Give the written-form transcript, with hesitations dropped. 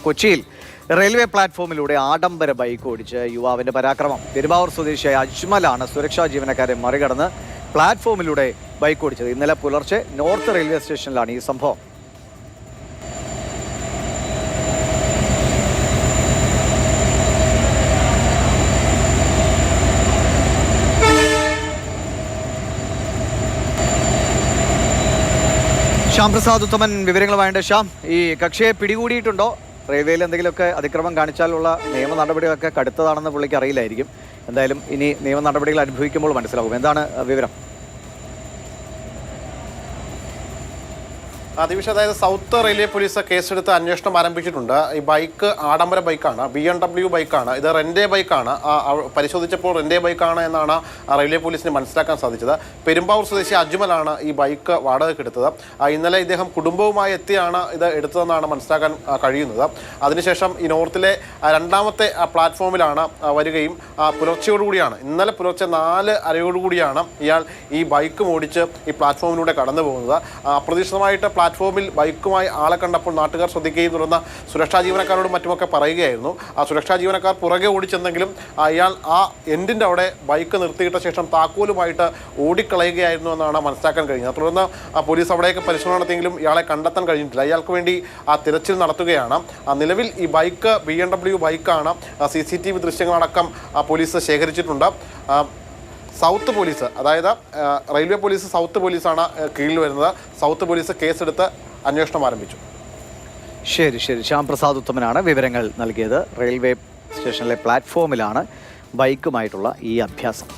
കൊച്ചിയിൽ റെയിൽവേ പ്ലാറ്റ്ഫോമിലൂടെ ആഡംബര ബൈക്ക് ഓടിച്ച് യുവാവിന്റെ പരാക്രമം. പെരുമ്പാവൂർ സ്വദേശിയായ അജ്മലാണ് സുരക്ഷാ ജീവനക്കാരെ മറികടന്ന് പ്ലാറ്റ്ഫോമിലൂടെ ബൈക്ക് ഓടിച്ചത്. ഇന്നലെ പുലർച്ചെ നോർത്ത് റെയിൽവേ സ്റ്റേഷനിലാണ് ഈ സംഭവം. ശ്യാം പ്രസാദ് ഉത്തമൻ വിവരങ്ങളുമായിട്ട്. ശ്യാം, ഈ കക്ഷിയെ പിടികൂടിയിട്ടുണ്ടോ? റെയിൽവേയിൽ എന്തെങ്കിലുമൊക്കെ അതിക്രമം കാണിച്ചാലുള്ള നിയമ നടപടികളൊക്കെ കടുത്തതാണെന്ന് പുള്ളിക്ക് അറിയില്ലായിരിക്കും. എന്തായാലും ഇനി നിയമ നടപടികൾ അനുഭവിക്കുമ്പോൾ മനസ്സിലാകും. എന്താണ് വിവരം? ദിവിഷ, അതായത് സൗത്ത് റെയിൽവേ പോലീസ് കേസെടുത്ത് അന്വേഷണം ആരംഭിച്ചിട്ടുണ്ട്. ഈ ബൈക്ക് ആഡംബര ബൈക്കാണ്, BMW ബൈക്കാണ്. ഇത് റെൻറ്റേ ബൈക്കാണ്. പരിശോധിച്ചപ്പോൾ റെൻറ്റേ ബൈക്കാണ് എന്നാണ് റെയിൽവേ പോലീസിന് മനസ്സിലാക്കാൻ സാധിച്ചത്. പെരുമ്പാവൂർ സ്വദേശി അജ്മലാണ് ഈ ബൈക്ക് വാടകയ്ക്ക് എടുത്തത്. ഇന്നലെ ഇദ്ദേഹം കുടുംബവുമായി എത്തിയാണ് ഇത് എടുത്തതെന്നാണ് മനസ്സിലാക്കാൻ കഴിയുന്നത്. അതിനുശേഷം ഈ നോർത്തിലെ രണ്ടാമത്തെ പ്ലാറ്റ്ഫോമിലാണ് വരികയും പുലർച്ചയോടുകൂടിയാണ്, ഇന്നലെ പുലർച്ചെ 4:30 ഇയാൾ ഈ ബൈക്ക് ഓടിച്ച് ഈ പ്ലാറ്റ്ഫോമിലൂടെ കടന്നു പോകുന്നത്. അപ്രതീക്ഷിതമായിട്ട് പ്ലാറ്റ്ഫോമിൽ ബൈക്കുമായി ആളെ കണ്ടപ്പോൾ നാട്ടുകാർ ശ്രദ്ധിക്കുകയും തുടർന്ന് സുരക്ഷാ ജീവനക്കാരോടും മറ്റുമൊക്കെ പറയുകയായിരുന്നു. ആ സുരക്ഷാ ജീവനക്കാർ പുറകെ ഓടിച്ചെന്നെങ്കിലും ഇയാൾ ആ എൻഡിൻ്റെ അവിടെ ബൈക്ക് നിർത്തിയിട്ട ശേഷം താക്കോലുമായിട്ട് ഓടിക്കളയുകയായിരുന്നു എന്നാണ് മനസ്സിലാക്കാൻ കഴിഞ്ഞത്. തുടർന്ന് പോലീസ് അവിടേക്ക് പരിശോധന നടത്തിയെങ്കിലും ഇയാളെ കണ്ടെത്താൻ കഴിഞ്ഞിട്ടില്ല. ഇയാൾക്ക് വേണ്ടി തിരച്ചിൽ നടത്തുകയാണ്. നിലവിൽ ഈ ബൈക്ക് BMW ബൈക്കാണ്. CCTV ദൃശ്യങ്ങളടക്കം പോലീസ് ശേഖരിച്ചിട്ടുണ്ട്. സൗത്ത് പോലീസ്, അതായത് റെയിൽവേ പോലീസ് സൗത്ത് പോലീസാണ് കീഴിൽ വരുന്നത്. സൗത്ത് പോലീസ് കേസെടുത്ത് അന്വേഷണം ആരംഭിച്ചു. ശരി. ശ്യാം പ്രസാദ് ഉത്തമനാണ് വിവരങ്ങൾ നൽകിയത്. റെയിൽവേ സ്റ്റേഷനിലെ പ്ലാറ്റ്ഫോമിലാണ് ബൈക്കുമായിട്ടുള്ള ഈ അഭ്യാസം.